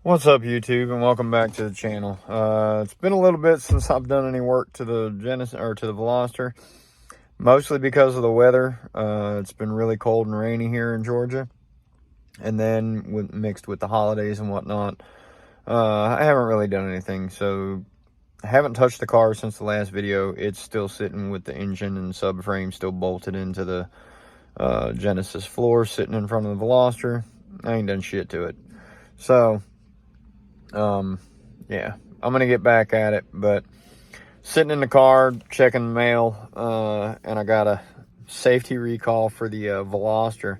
What's up, YouTube, and welcome back to the channel. It's been a little bit since I've done any work to the Genesis or to the Veloster, mostly because of the weather. It's been really cold and rainy here in Georgia, and then mixed with the holidays and whatnot, I haven't really done anything. So I haven't touched the car since the last video. It's still sitting with the engine and subframe still bolted into the Genesis floor, sitting in front of the Veloster. I ain't done shit to it. So yeah, I'm gonna get back at it, but sitting in the car checking the mail, and I got a safety recall for the Veloster.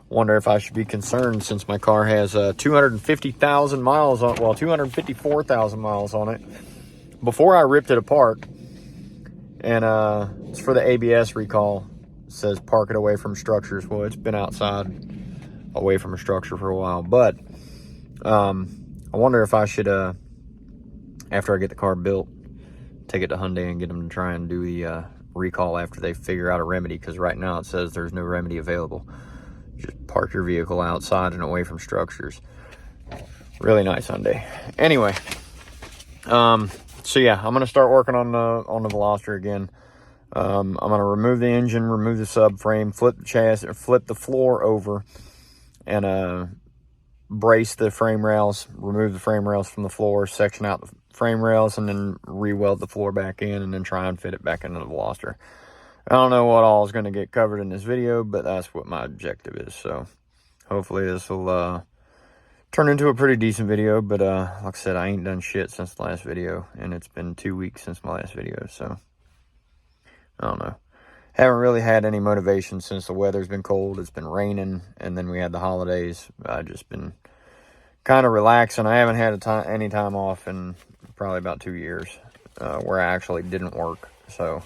Wonder if I should be concerned since my car has 250,000 miles on, well, 254,000 miles on it before I ripped it apart. And it's for the ABS recall. It says park it away from structures. Well, it's been outside away from a structure for a while, but I wonder if I should, after I get the car built, take it to Hyundai and get them to try and do the recall after they figure out a remedy, because right now it says there's no remedy available. Just park your vehicle outside and away from structures. Really nice Hyundai. Anyway, so yeah, I'm gonna start working on the Veloster again. I'm gonna remove the engine, remove the subframe, flip the chassis, or flip the floor over, and brace the frame rails, remove the frame rails from the floor, section out the frame rails, and then re-weld the floor back in, and then try and fit it back into the Veloster. I don't know what all is going to get covered in this video, but that's what my objective is. So hopefully this will turn into a pretty decent video. But like I said, I ain't done shit since the last video, and it's been 2 weeks since my last video. So I don't know. Haven't really had any motivation since the weather's been cold. It's been raining, and then we had the holidays. I've just been kind of relaxing. I haven't had any time off in probably about 2 years where I actually didn't work. So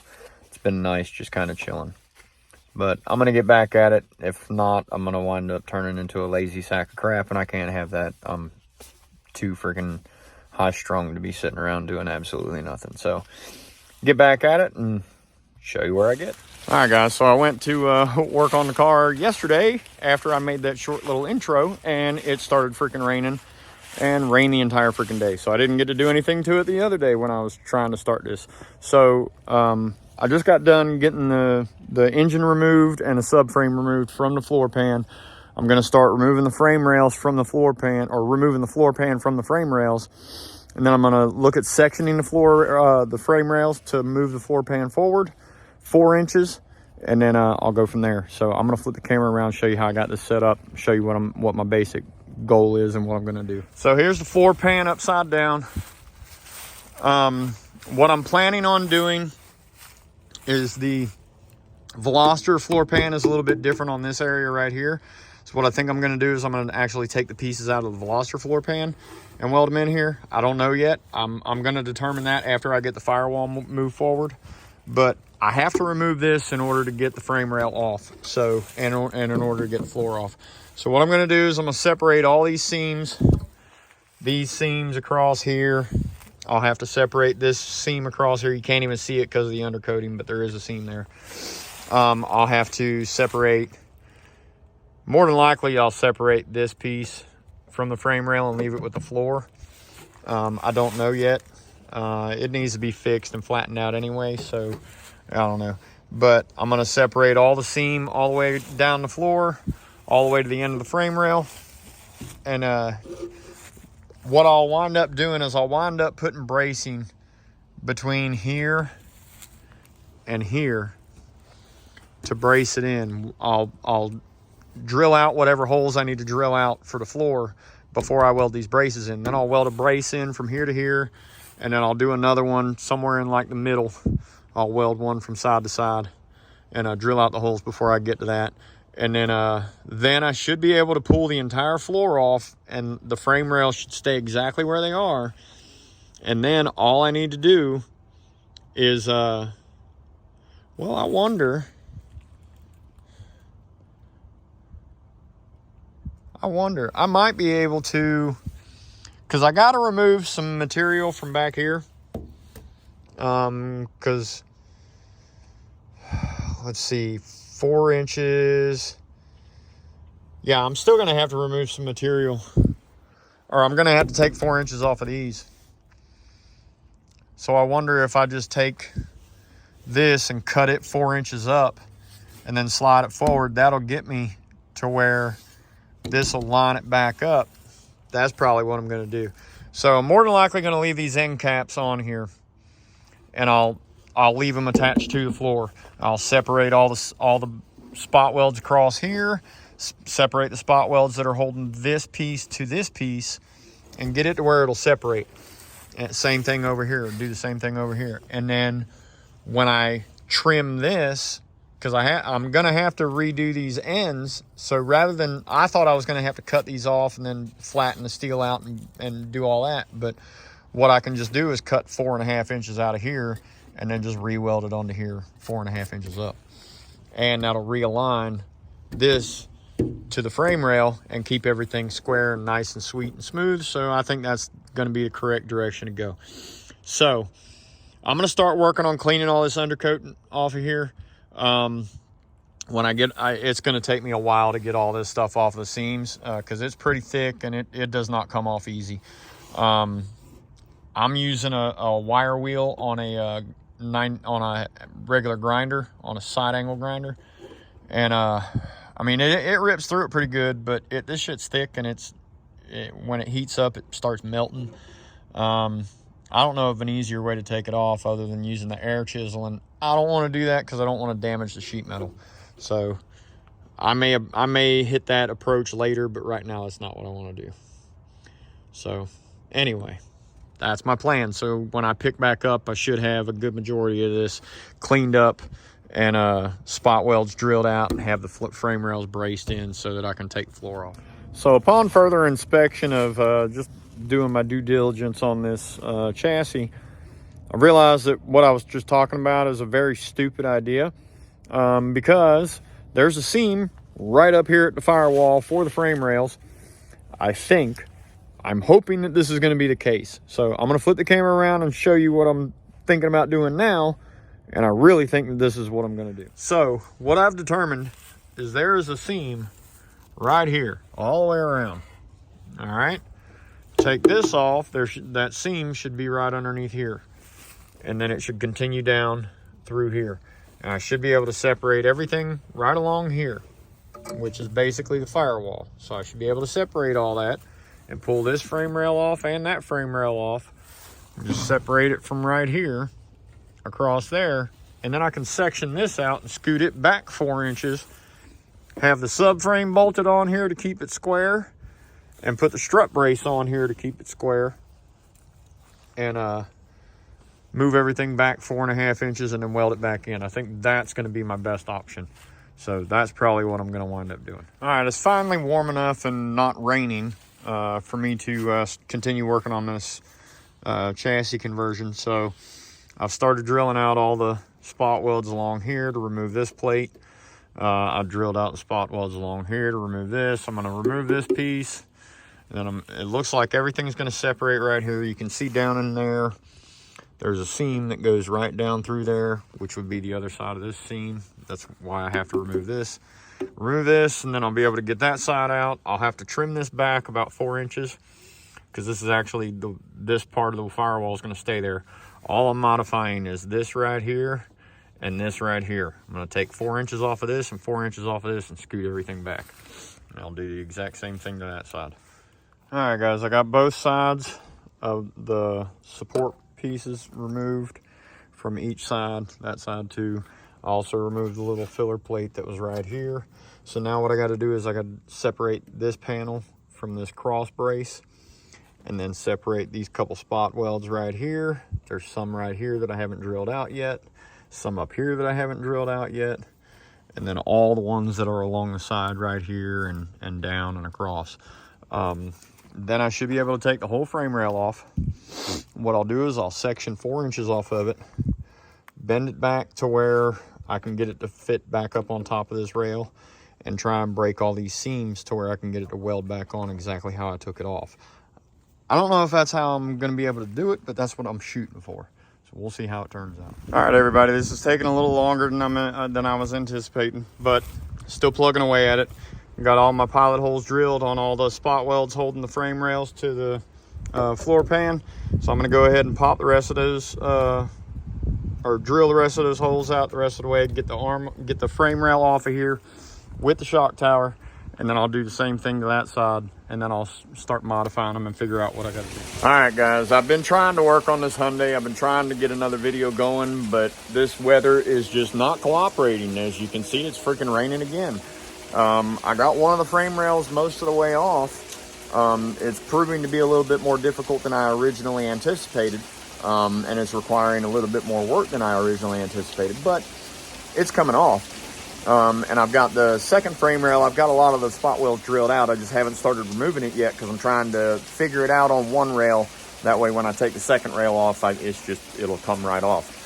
it's been nice just kind of chilling. But I'm going to get back at it. If not, I'm going to wind up turning into a lazy sack of crap, and I can't have that. I'm too freaking high-strung to be sitting around doing absolutely nothing. So get back at it and show you where I get. All right, guys, so I went to work on the car yesterday after I made that short little intro, and it started freaking raining and rained the entire freaking day. So I didn't get to do anything to it the other day when I was trying to start this. So I just got done getting the engine removed and the subframe removed from the floor pan. I'm going to start removing the frame rails from the floor pan, or removing the floor pan from the frame rails. And then I'm going to look at sectioning the frame rails to move the floor pan forward 4 inches, and then I'll go from there. So I'm gonna flip the camera around, show you how I got this set up, show you what my basic goal is and what I'm gonna do. So here's the floor pan upside down. What I'm planning on doing is the Veloster floor pan is a little bit different on this area right here. So what I think I'm gonna do is I'm gonna actually take the pieces out of the Veloster floor pan and weld them in here. I don't know yet. I'm gonna determine that after I get the firewall moved forward. But I have to remove this in order to get the frame rail off. So, and in order to get the floor off. So what I'm going to do is I'm going to separate all these seams across here. I'll have to separate this seam across here. You can't even see it because of the undercoating, but there is a seam there. I'll have to separate, more than likely I'll separate this piece from the frame rail and leave it with the floor. I don't know yet. It needs to be fixed and flattened out anyway, so I don't know. But I'm going to separate all the seam all the way down the floor, all the way to the end of the frame rail. And what I'll wind up doing is I'll wind up putting bracing between here and here to brace it in. I'll drill out whatever holes I need to drill out for the floor before I weld these braces in. Then I'll weld a brace in from here to here, and then I'll do another one somewhere in like the middle. I'll weld one from side to side and drill out the holes before I get to that. And then I should be able to pull the entire floor off, and the frame rails should stay exactly where they are. And then all I need to do is, well, I wonder, I might be able to, because I got to remove some material from back here. Because, let's see, 4 inches. Yeah, I'm still going to have to remove some material or I'm gonna have to take 4 inches off of these. So I wonder if I just take this and cut it 4 inches up and then slide it forward. That'll get me to where this will line it back up. That's probably what I'm gonna do. So I'm more than likely gonna leave these end caps on here, and I'll leave them attached to the floor. I'll separate all the spot welds across here, separate the spot welds that are holding this piece to this piece, and get it to where it'll separate. And same thing over here, do the same thing over here. And then when I trim this, because I'm gonna have to redo these ends, so rather than, I thought I was gonna have to cut these off and then flatten the steel out and do all that, but what I can just do is cut 4.5 inches out of here and then just re-weld it onto here 4.5 inches up. And that'll realign this to the frame rail and keep everything square and nice and sweet and smooth. So I think that's gonna be the correct direction to go. So I'm gonna start working on cleaning all this undercoat off of here. When it's gonna take me a while to get all this stuff off the seams, because it's pretty thick and it does not come off easy. I'm using a wire wheel on a regular grinder, on a side angle grinder, and I mean it rips through it pretty good, but this shit's thick, and when it heats up it starts melting. I don't know of an easier way to take it off other than using the air chisel, and I don't want to do that because I don't want to damage the sheet metal. So I may hit that approach later, but right now that's not what I want to do. So anyway, that's my plan. So when I pick back up, I should have a good majority of this cleaned up and spot welds drilled out and have the frame rails braced in so that I can take the floor off. So upon further inspection of just doing my due diligence on this chassis, I realized that what I was just talking about is a very stupid idea, because there's a seam right up here at the firewall for the frame rails. I'm hoping that this is going to be the case. So I'm going to flip the camera around and show you what I'm thinking about doing now, and I really think that this is what I'm going to do. So what I've determined is there is a seam right here all the way around. All right, take this off, that seam should be right underneath here, and then it should continue down through here, and I should be able to separate everything right along here, which is basically the firewall. So I should be able to separate all that and pull this frame rail off and that frame rail off, and just separate it from right here across there, and then I can section this out and scoot it back 4 inches, have the subframe bolted on here to keep it square, and put the strut brace on here to keep it square, and move everything back 4.5 inches and then weld it back in. I think that's going to be my best option. So that's probably what I'm going to wind up doing. All right, it's finally warm enough and not raining for me to continue working on this chassis conversion. So I've started drilling out all the spot welds along here to remove this plate. I drilled out the spot welds along here to remove this. I'm going to remove this piece. And then it looks like everything's going to separate right here. You can see down in there, there's a seam that goes right down through there, which would be the other side of this seam. That's why I have to remove this. Remove this, and then I'll be able to get that side out. I'll have to trim this back about 4 inches, because this is actually, this part of the firewall is going to stay there. All I'm modifying is this right here and this right here. I'm going to take 4 inches off of this and 4 inches off of this and scoot everything back. And I'll do the exact same thing to that side. All right, guys, I got both sides of the support pieces removed from each side, that side too. I also removed the little filler plate that was right here. So now what I got to do is I got to separate this panel from this cross brace, and then separate these couple spot welds right here. There's some right here that I haven't drilled out yet, some up here that I haven't drilled out yet, and then all the ones that are along the side right here and down and across. Then I should be able to take the whole frame rail off. What I'll do is I'll section 4 inches off of it, bend it back to where I can get it to fit back up on top of this rail, and try and break all these seams to where I can get it to weld back on exactly how I took it off. I don't know if that's how I'm going to be able to do it, but that's what I'm shooting for. So we'll see how it turns out. All right, everybody, this is taking a little longer than I was anticipating, but still plugging away at it. Got all my pilot holes drilled on all the spot welds holding the frame rails to the floor pan. So I'm gonna go ahead and pop the rest of those, or drill the rest of those holes out the rest of the way, get the frame rail off of here with the shock tower, and then I'll do the same thing to that side, and then I'll start modifying them and figure out what I gotta do. All right, guys, I've been trying to work on this Hyundai. I've been trying to get another video going, but this weather is just not cooperating. As you can see, it's freaking raining again. I got one of the frame rails most of the way off. It's proving to be a little bit more difficult than I originally anticipated, and it's requiring a little bit more work than I originally anticipated, but it's coming off. And I've got the second frame rail. I've got a lot of the spot welds drilled out. I just haven't started removing it yet because I'm trying to figure it out on one rail. That way when I take the second rail off, it'll come right off.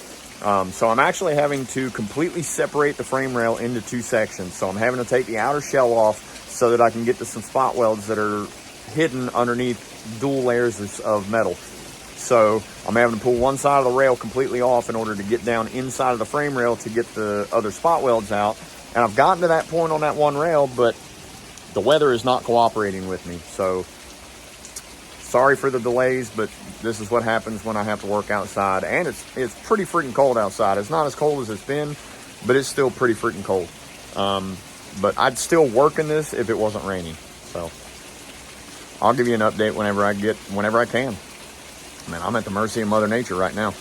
So I'm actually having to completely separate the frame rail into two sections. So I'm having to take the outer shell off so that I can get to some spot welds that are hidden underneath dual layers of metal. So I'm having to pull one side of the rail completely off in order to get down inside of the frame rail to get the other spot welds out. And I've gotten to that point on that one rail, but the weather is not cooperating with me. So sorry for the delays, but this is what happens when I have to work outside. And it's pretty freaking cold outside. It's not as cold as it's been, but it's still pretty freaking cold. But I'd still work in this if it wasn't raining. So I'll give you an update whenever I can. Man, I'm at the mercy of Mother Nature right now.